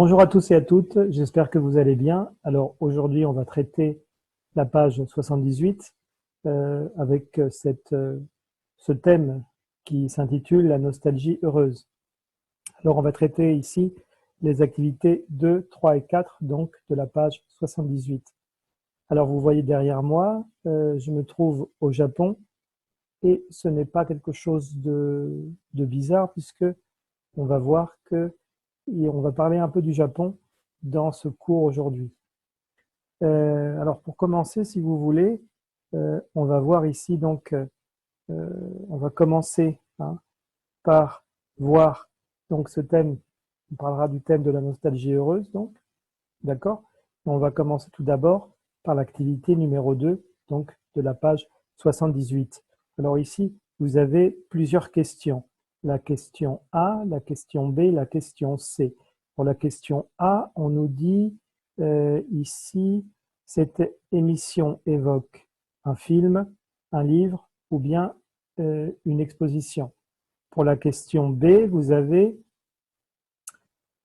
Bonjour à tous et à toutes, j'espère que vous allez bien. Alors aujourd'hui, on va traiter la page 78 avec ce thème qui s'intitule La nostalgie heureuse. Alors on va traiter ici les activités 2, 3 et 4 donc de la page 78. Alors vous voyez derrière moi, je me trouve au Japon et ce n'est pas quelque chose de bizarre puisque on va voir que et on va parler un peu du Japon dans ce cours aujourd'hui. Alors pour commencer, si vous voulez, on va voir ici donc, on va commencer par voir donc ce thème. On parlera du thème de la nostalgie heureuse, donc, d'accord? On va commencer tout d'abord par l'activité numéro 2, donc de la page 78. Alors ici, vous avez plusieurs questions. La question A, la question B, la question C. Pour la question A, on nous dit ici, cette émission évoque un film, un livre ou bien une exposition. Pour la question B, vous avez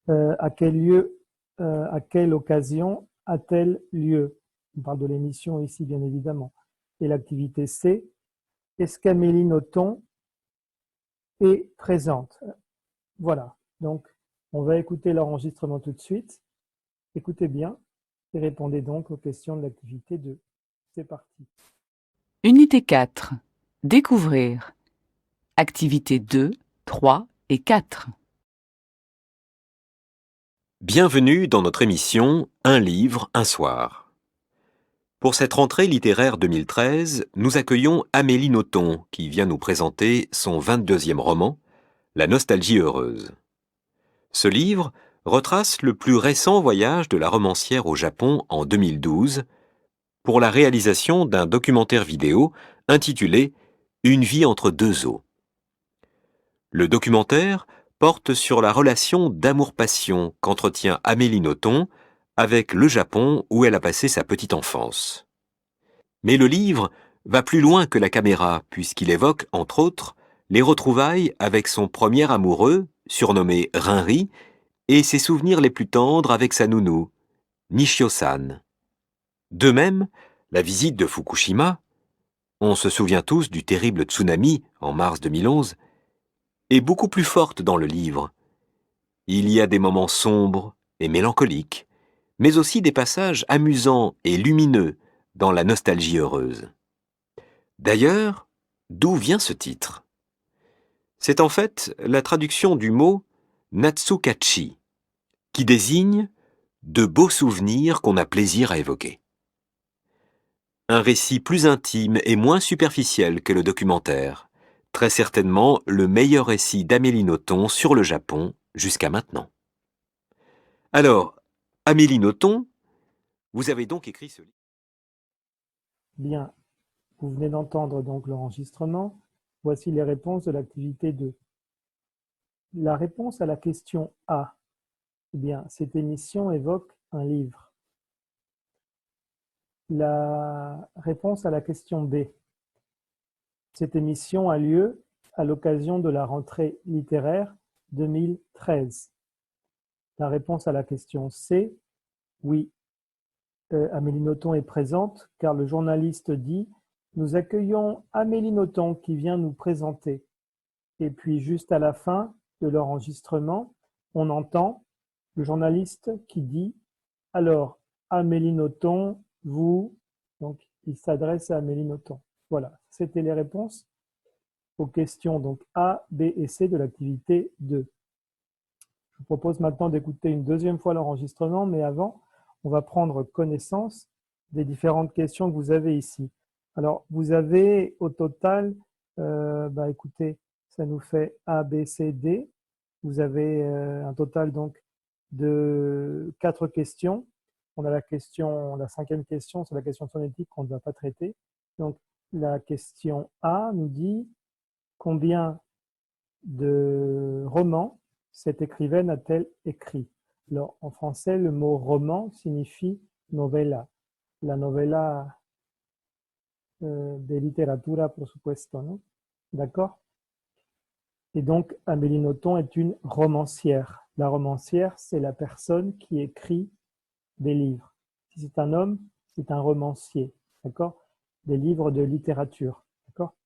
à quel lieu, à quelle occasion a-t-elle lieu? On parle de l'émission ici, bien évidemment. Et l'activité C, est-ce qu'Amélie Nothomb est présente? Voilà, donc on va écouter l'enregistrement tout de suite. Écoutez bien et répondez donc aux questions de l'activité 2. C'est parti. Unité 4. Découvrir. Activités 2, 3 et 4. Bienvenue dans notre émission Un livre, un soir. Pour cette rentrée littéraire 2013, nous accueillons Amélie Nothomb qui vient nous présenter son 22e roman, La nostalgie heureuse. Ce livre retrace le plus récent voyage de la romancière au Japon en 2012 pour la réalisation d'un documentaire vidéo intitulé Une vie entre deux eaux. Le documentaire porte sur la relation d'amour-passion qu'entretient Amélie Nothomb avec le Japon où elle a passé sa petite enfance. Mais le livre va plus loin que la caméra puisqu'il évoque, entre autres, les retrouvailles avec son premier amoureux, surnommé Rinri, et ses souvenirs les plus tendres avec sa nounou, Nishio-san. De même, la visite de Fukushima, on se souvient tous du terrible tsunami en mars 2011, est beaucoup plus forte dans le livre. Il y a des moments sombres et mélancoliques, mais aussi des passages amusants et lumineux dans la nostalgie heureuse. D'ailleurs, d'où vient ce titre? C'est en fait la traduction du mot Natsukachi, qui désigne de beaux souvenirs qu'on a plaisir à évoquer. Un récit plus intime et moins superficiel que le documentaire, très certainement le meilleur récit d'Amélie Nothomb sur le Japon jusqu'à maintenant. Alors, Amélie Nothomb, vous avez donc écrit ce livre. Bien, vous venez d'entendre donc l'enregistrement. Voici les réponses de l'activité 2. La réponse à la question A, eh bien, cette émission évoque un livre. La réponse à la question B, cette émission a lieu à l'occasion de la rentrée littéraire 2013. La réponse à la question C, oui, Amélie Nothomb est présente car le journaliste dit « Nous accueillons Amélie Nothomb qui vient nous présenter ». Et puis juste à la fin de l'enregistrement, on entend le journaliste qui dit « Alors, Amélie Nothomb, vous… » Donc, il s'adresse à Amélie Nothomb. Voilà, c'était les réponses aux questions donc A, B et C de l'activité 2. Je vous propose maintenant d'écouter une deuxième fois l'enregistrement, mais avant, on va prendre connaissance des différentes questions que vous avez ici. Alors, vous avez au total, écoutez, ça nous fait A, B, C, D. Vous avez un total donc de 4 questions. On a la 5e question, c'est la question phonétique qu'on ne va pas traiter. Donc, la question A nous dit combien de romans cette écrivaine a-t-elle écrit? Alors, en français, le mot roman signifie novella. La novella de literatura, por supuesto, non? D'accord? Et donc, Amélie Nothomb est une romancière. La romancière, c'est la personne qui écrit des livres. Si c'est un homme, c'est un romancier, d'accord? Des livres de littérature, d'accord?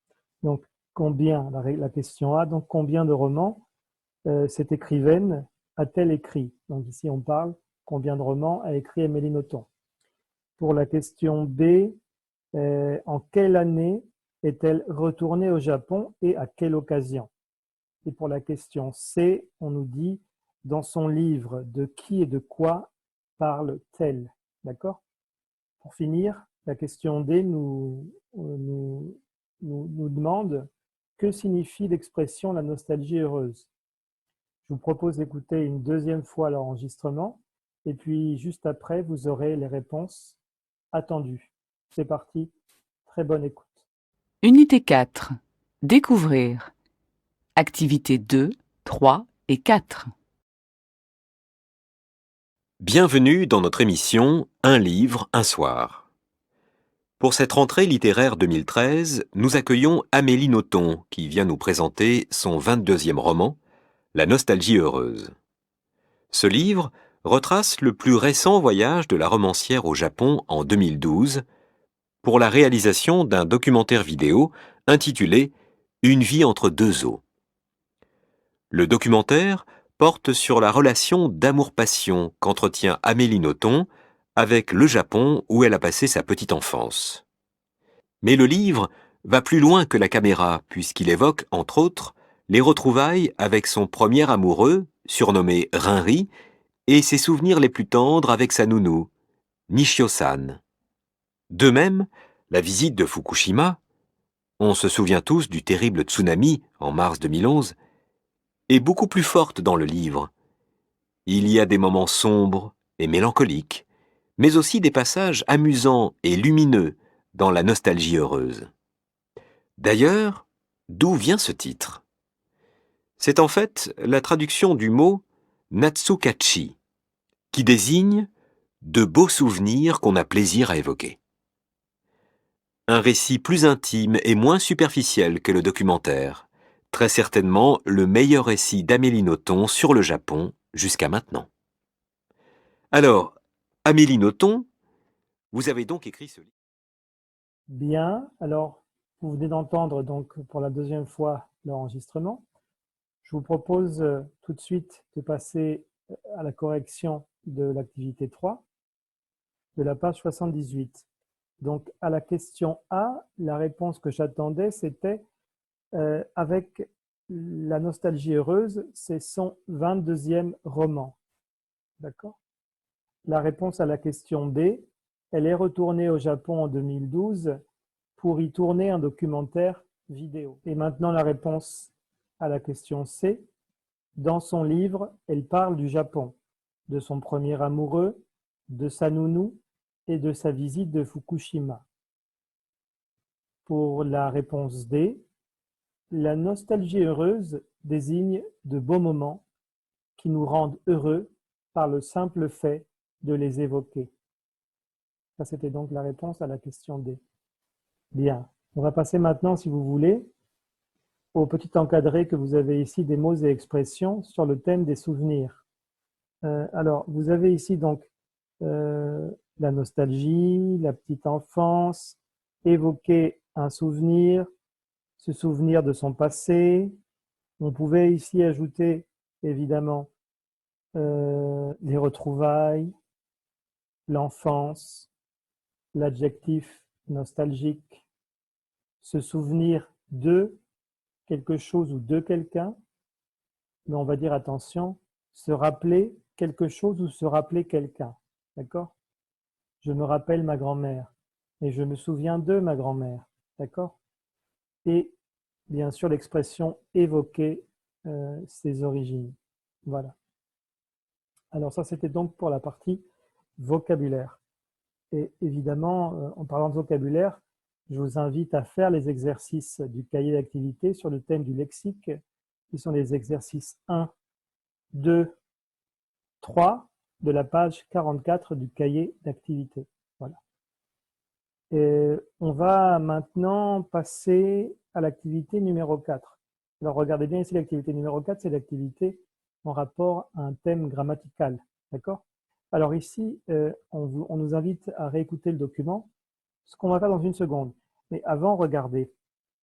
Donc, combien, la question A, donc combien de romans cette écrivaine a-t-elle écrit? Donc ici, on parle combien de romans a écrit Amélie Nothomb. Pour la question B, en quelle année est-elle retournée au Japon et à quelle occasion? Et pour la question C, on nous dit dans son livre de qui et de quoi parle-t-elle? D'accord? Pour finir, la question D nous demande que signifie l'expression la nostalgie heureuse? Je vous propose d'écouter une deuxième fois l'enregistrement et puis juste après, vous aurez les réponses attendues. C'est parti, très bonne écoute. Unité 4. Découvrir. Activités 2, 3 et 4. Bienvenue dans notre émission Un livre, un soir. Pour cette rentrée littéraire 2013, nous accueillons Amélie Nothomb qui vient nous présenter son 22e roman, La nostalgie heureuse. Ce livre retrace le plus récent voyage de la romancière au Japon en 2012 pour la réalisation d'un documentaire vidéo intitulé Une vie entre deux eaux. Le documentaire porte sur la relation d'amour-passion qu'entretient Amélie Nothomb avec le Japon où elle a passé sa petite enfance. Mais le livre va plus loin que la caméra puisqu'il évoque, entre autres, les retrouvailles avec son premier amoureux, surnommé Rinri, et ses souvenirs les plus tendres avec sa nounou, Nishio-san. De même, la visite de Fukushima, on se souvient tous du terrible tsunami en mars 2011, est beaucoup plus forte dans le livre. Il y a des moments sombres et mélancoliques, mais aussi des passages amusants et lumineux dans la nostalgie heureuse. D'ailleurs, d'où vient ce titre? C'est en fait la traduction du mot Natsukachi, qui désigne de beaux souvenirs qu'on a plaisir à évoquer. Un récit plus intime et moins superficiel que le documentaire, très certainement le meilleur récit d'Amélie Nothomb sur le Japon jusqu'à maintenant. Alors, Amélie Nothomb, vous avez donc écrit ce livre. Bien, alors vous venez d'entendre donc pour la deuxième fois l'enregistrement. Je vous propose tout de suite de passer à la correction de l'activité 3 de la page 78. Donc à la question A, la réponse que j'attendais c'était avec La nostalgie heureuse, c'est son 22e roman. D'accord? La réponse à la question B, elle est retournée au Japon en 2012 pour y tourner un documentaire vidéo. Et maintenant la réponse à la question C. Dans son livre, elle parle du Japon, de son premier amoureux, de sa nounou et de sa visite de Fukushima. Pour la réponse D, la nostalgie heureuse désigne de beaux moments qui nous rendent heureux par le simple fait de les évoquer. Ça, c'était donc la réponse à la question D. Bien, on va passer maintenant, si vous voulez, au petit encadré que vous avez ici des mots et expressions sur le thème des souvenirs. Alors, vous avez ici donc la nostalgie, la petite enfance, évoquer un souvenir, se souvenir de son passé. On pouvait ici ajouter, évidemment, les retrouvailles, l'enfance, l'adjectif nostalgique, se souvenir de quelque chose ou de quelqu'un, mais on va dire attention, se rappeler quelque chose ou se rappeler quelqu'un. D'accord? Je me rappelle ma grand-mère et je me souviens de ma grand-mère. D'accord? Et bien sûr l'expression évoquer ses origines. Voilà. Alors ça, c'était donc pour la partie vocabulaire. Et évidemment, en parlant de vocabulaire, je vous invite à faire les exercices du cahier d'activité sur le thème du lexique, qui sont les exercices 1, 2, 3 de la page 44 du cahier d'activité. Voilà. Et on va maintenant passer à l'activité numéro 4. Alors regardez bien ici, l'activité numéro 4, c'est l'activité en rapport à un thème grammatical. D'accord? Alors ici, on nous invite à réécouter le document, ce qu'on va faire dans une seconde. Mais avant, regardez.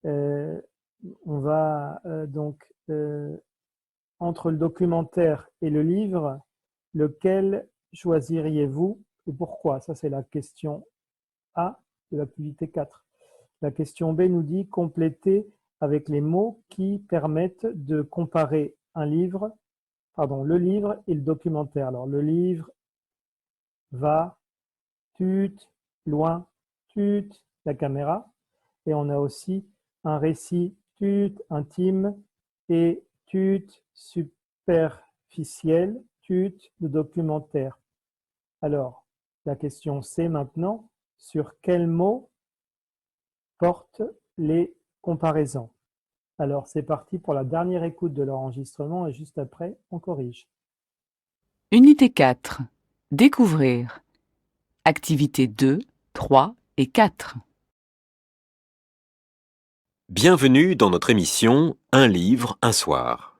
On va donc, entre le documentaire et le livre, lequel choisiriez-vous et pourquoi? Ça, c'est la question A de l'activité 4. La question B nous dit compléter avec les mots qui permettent de comparer le livre et le documentaire. Alors, le livre va, tut, loin, tut, la caméra. Et on a aussi un récit tut, intime et tut, superficiel, tut, de documentaire. Alors, la question C maintenant, sur quel mot portent les comparaisons? Alors, c'est parti pour la dernière écoute de l'enregistrement et juste après, on corrige. Unité 4. Découvrir. Activités 2, 3 et 4. Bienvenue dans notre émission Un livre, un soir.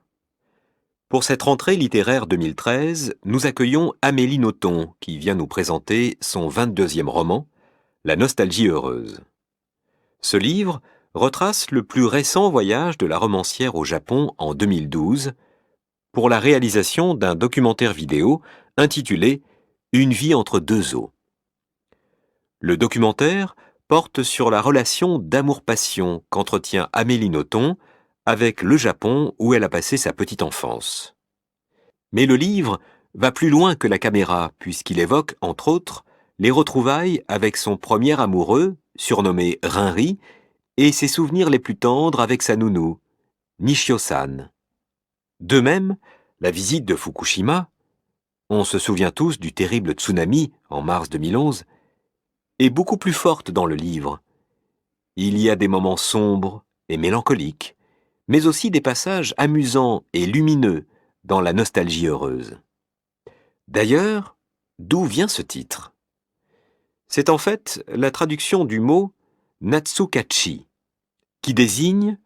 Pour cette rentrée littéraire 2013, nous accueillons Amélie Nothomb qui vient nous présenter son 22e roman, La nostalgie heureuse. Ce livre retrace le plus récent voyage de la romancière au Japon en 2012 pour la réalisation d'un documentaire vidéo intitulé Une vie entre deux eaux. Le documentaire porte sur la relation d'amour-passion qu'entretient Amélie Nothomb avec le Japon où elle a passé sa petite enfance. Mais le livre va plus loin que la caméra puisqu'il évoque, entre autres, les retrouvailles avec son premier amoureux, surnommé Rinri, et ses souvenirs les plus tendres avec sa nounou, Nishio-san. De même, la visite de Fukushima, on se souvient tous du terrible tsunami en mars 2011, est beaucoup plus forte dans le livre. Il y a des moments sombres et mélancoliques, mais aussi des passages amusants et lumineux dans la nostalgie heureuse. D'ailleurs, d'où vient ce titre? C'est en fait la traduction du mot Natsukachi, qui désigne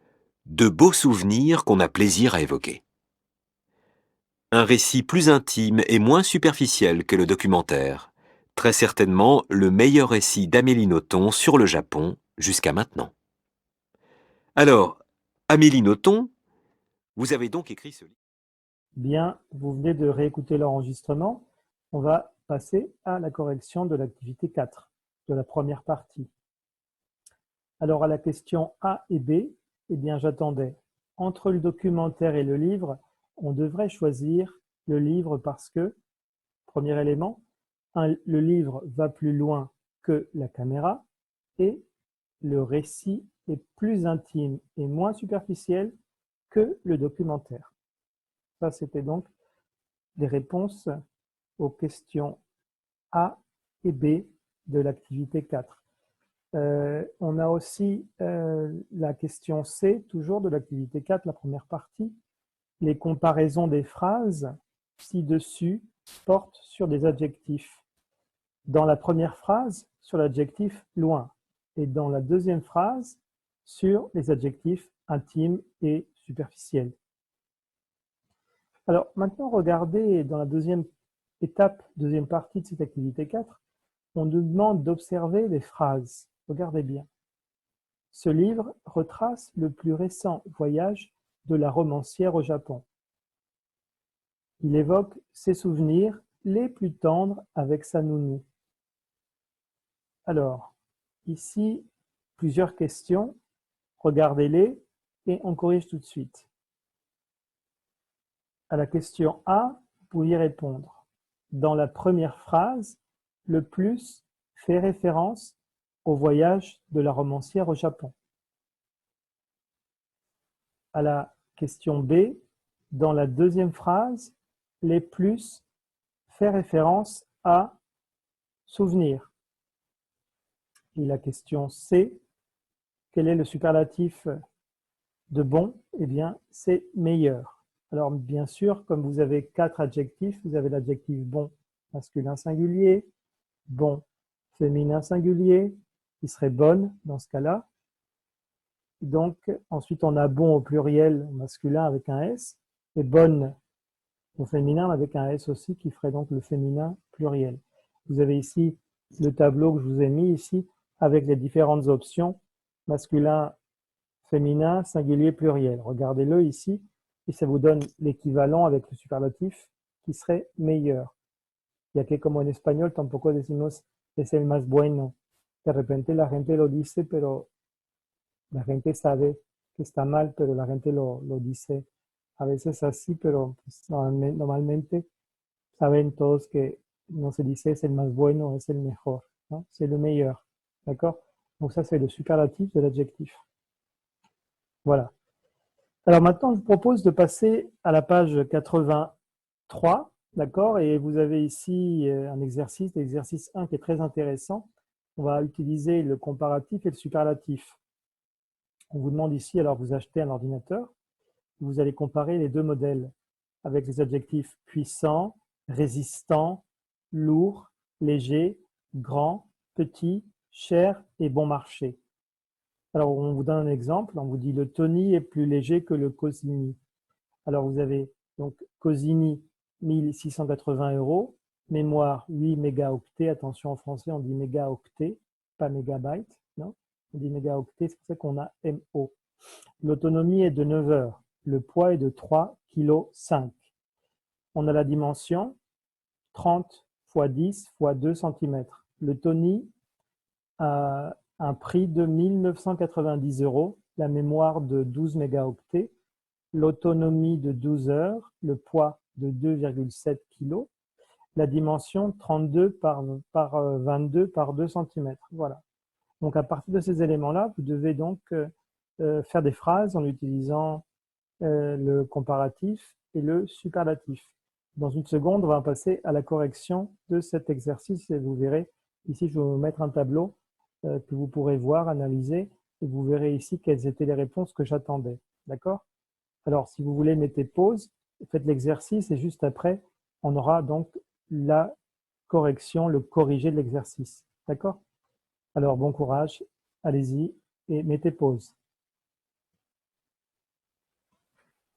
de beaux souvenirs qu'on a plaisir à évoquer. Un récit plus intime et moins superficiel que le documentaire, très certainement le meilleur récit d'Amélie Nothomb sur le Japon jusqu'à maintenant. Alors, Amélie Nothomb, vous avez donc écrit ce livre. Bien, vous venez de réécouter l'enregistrement. On va passer à la correction de l'activité 4, de la première partie. Alors, à la question A et B, eh bien, j'attendais. Entre le documentaire et le livre, on devrait choisir le livre parce que, premier élément, le livre va plus loin que la caméra et le récit est plus intime et moins superficiel que le documentaire. Ça, c'était donc des réponses aux questions A et B de l'activité 4. On a aussi la question C, toujours de l'activité 4, la première partie. Les comparaisons des phrases ci-dessus portent sur des adjectifs. Dans la première phrase, sur l'adjectif loin, et dans la deuxième phrase, sur les adjectifs intimes et superficiels. Alors maintenant, regardez dans la deuxième étape, deuxième partie de cette activité 4, on nous demande d'observer les phrases. Regardez bien. Ce livre retrace le plus récent voyage de la romancière au Japon. Il évoque ses souvenirs les plus tendres avec sa nounou. Alors, ici, plusieurs questions. Regardez-les et on corrige tout de suite. À la question A, vous pouvez répondre. Dans la première phrase, le plus fait référence au voyage de la romancière au Japon. À la question B, dans la deuxième phrase, les plus fait référence à souvenir. Et la question C, quel est le superlatif de bon? Eh bien, c'est meilleur. Alors, bien sûr, comme vous avez 4 adjectifs, vous avez l'adjectif bon masculin singulier, bon féminin singulier, qui serait bonne dans ce cas-là. Donc, ensuite, on a bon au pluriel masculin avec un S, et bonne Au féminin avec un S aussi qui ferait donc le féminin pluriel. Vous avez ici le tableau que je vous ai mis ici avec les différentes options masculin, féminin, singulier, pluriel. Regardez-le ici et ça vous donne l'équivalent avec le superlatif qui serait meilleur. Ya que como en español tampoco decimos es el más bueno. De repente la gente lo dice, pero la gente sabe que está mal, pero la gente lo dice a veces así, pero pues, normalmente saben todos que no se dice es el más bueno, es el mejor, ¿no? C'est le meilleur, d'accord? Donc ça, c'est le superlatif de l'adjectif. Voilà. Alors maintenant, je vous propose de passer à la page 83, d'accord? Et vous avez ici un exercice, l'exercice 1 qui est très intéressant. On va utiliser le comparatif et le superlatif. On vous demande ici, alors vous achetez un ordinateur, vous allez comparer les deux modèles avec les adjectifs puissant, résistant, lourd, léger, grand, petit, cher et bon marché. Alors, on vous donne un exemple, on vous dit le Tony est plus léger que le Cosini. Alors, vous avez donc Cosini 1680 €, mémoire 8 mégaoctets, attention en français on dit mégaoctets, pas mégabytes, non? On dit mégaoctets, c'est pour ça qu'on a MO. L'autonomie est de 9 heures, le poids est de 3,5 kg. On a la dimension 30 x 10 x 2 cm. Le Tony a un prix de 1990 €, la mémoire de 12 mégaoctets, l'autonomie de 12 heures, le poids de 2,7 kg, la dimension 32 par 22 par 2 cm. Voilà. Donc à partir de ces éléments-là, vous devez donc faire des phrases en utilisant le comparatif et le superlatif. Dans une seconde, on va passer à la correction de cet exercice et vous verrez, ici je vais vous mettre un tableau que vous pourrez voir, analyser, et vous verrez ici quelles étaient les réponses que j'attendais. D'accord? Alors, si vous voulez, mettez pause, faites l'exercice, et juste après, on aura donc la correction, le corrigé de l'exercice. D'accord? Alors, bon courage, allez-y, et mettez pause.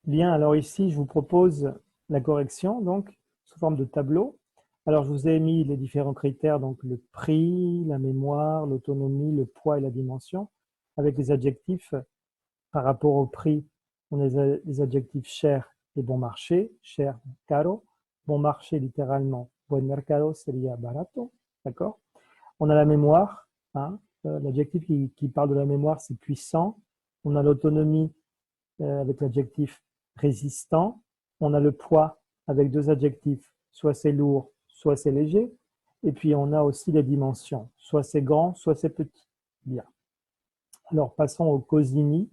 Bien, alors ici, je vous propose la correction, donc, sous forme de tableau. Alors, je vous ai mis les différents critères, donc le prix, la mémoire, l'autonomie, le poids et la dimension, avec les adjectifs par rapport au prix. On a les adjectifs cher et bon marché, cher, caro, bon marché littéralement, buen mercado sería barato, d'accord? On a la mémoire, hein, l'adjectif qui parle de la mémoire, c'est puissant. On a l'autonomie avec l'adjectif résistant. On a le poids avec deux adjectifs, soit c'est lourd, soit c'est léger. Et puis on a aussi les dimensions, soit c'est grand, soit c'est petit. Bien. Alors passons au Cosini,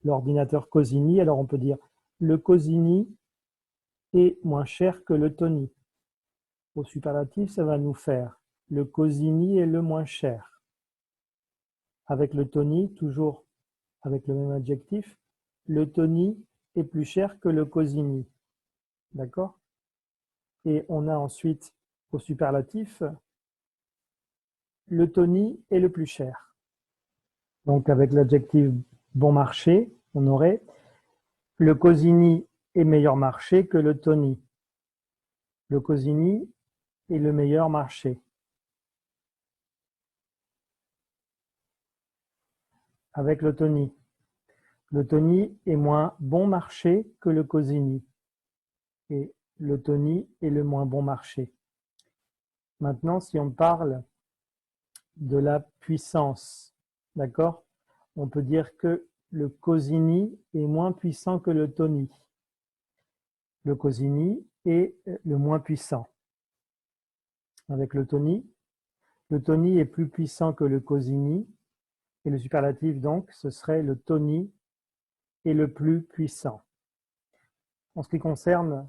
l'ordinateur Cosini. Alors on peut dire le Cosini est moins cher que le Tony. Au superlatif, ça va nous faire le Cosini est le moins cher. Avec le Tony, toujours avec le même adjectif, le Tony est plus cher que le Cosini. D'accord? Et on a ensuite au superlatif, le Tony est le plus cher. Donc avec l'adjectif bon marché, on aurait le Cosini est meilleur marché que le Tony. Le Cosini est le meilleur marché. Avec le Tony est moins bon marché que le Cosini. Et le Tony est le moins bon marché. Maintenant, si on parle de la puissance, d'accord? On peut dire que le Cosini est moins puissant que le Tony. Le Cosini est le moins puissant. Avec le Tony est plus puissant que le Cosini. Et le superlatif, donc, ce serait le Tony est le plus puissant. En ce qui concerne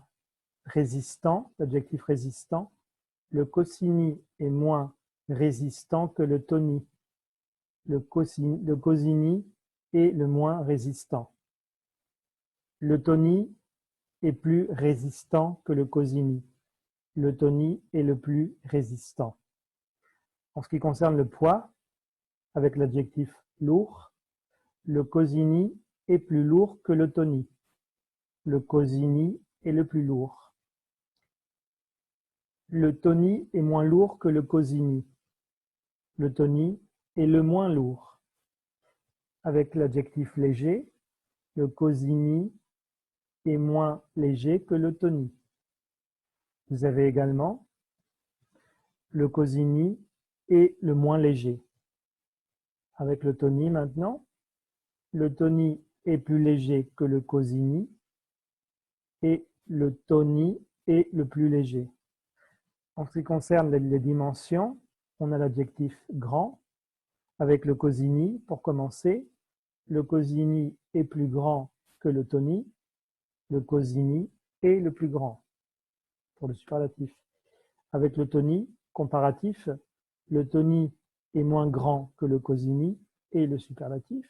résistant, l'adjectif résistant, le Cosini est moins résistant que le Tony. Le Cosini est le moins résistant. Le Tony est plus résistant que le Cosini. Le Tony est le plus résistant. En ce qui concerne le poids, avec l'adjectif lourd, le Cosini est plus lourd que le Tony. Le Cosini est le plus lourd. Le Tony est moins lourd que le Cosigny. Le Tony est le moins lourd. Avec l'adjectif léger, le Cosigny est moins léger que le Tony. Vous avez également le Cosigny est le moins léger. Avec le Tony maintenant, le Tony est plus léger que le Cosigny et le Tony est le plus léger. En ce qui concerne les dimensions, on a l'adjectif grand avec le Cosigny. Pour commencer, le Cosigny est plus grand que le Tony. Le Cosigny est le plus grand pour le superlatif. Avec le Tony, comparatif, le Tony est moins grand que le Cosigny et le superlatif.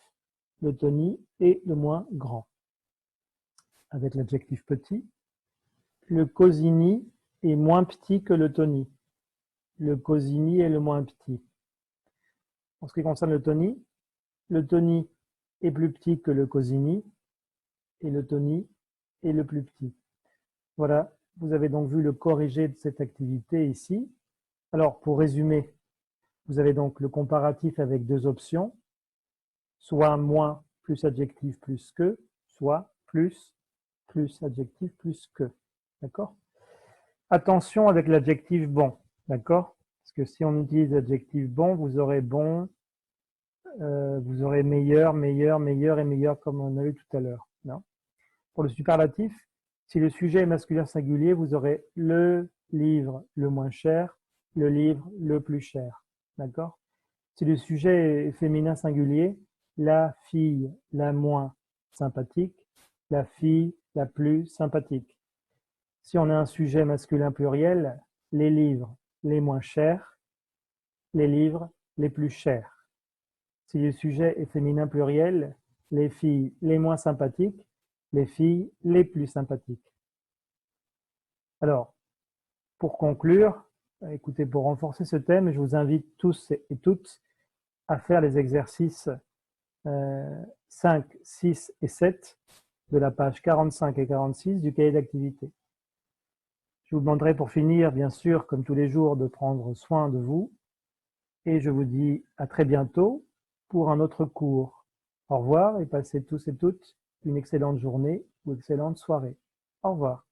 Le Tony est le moins grand. Avec l'adjectif petit, le Cosigny est moins petit que le Tony. Le Cosigny est le moins petit. En ce qui concerne le Tony est plus petit que le Cosigny et le Tony est le plus petit. Voilà, vous avez donc vu le corrigé de cette activité ici. Alors, pour résumer, vous avez donc le comparatif avec deux options, soit moins plus adjectif plus que, soit plus adjectif plus que. D'accord? Attention avec l'adjectif bon. D'accord? Parce que si on utilise l'adjectif bon, vous aurez bon, vous aurez meilleur, meilleur, meilleur et meilleur comme on a eu tout à l'heure. Pour le superlatif, si le sujet est masculin singulier, vous aurez le livre le moins cher, le livre le plus cher. D'accord? Si le sujet est féminin singulier, la fille la moins sympathique, la fille la plus sympathique. Si on a un sujet masculin pluriel, les livres les moins chers, les livres les plus chers. Si le sujet est féminin pluriel, les filles les moins sympathiques, les filles les plus sympathiques. Alors, pour conclure, écoutez, pour renforcer ce thème, je vous invite tous et toutes à faire les exercices 5, 6 et 7 de la page 45 et 46 du cahier d'activité. Je vous demanderai pour finir, bien sûr, comme tous les jours, de prendre soin de vous et je vous dis à très bientôt pour un autre cours. Au revoir et passez tous et toutes une excellente journée ou excellente soirée. Au revoir.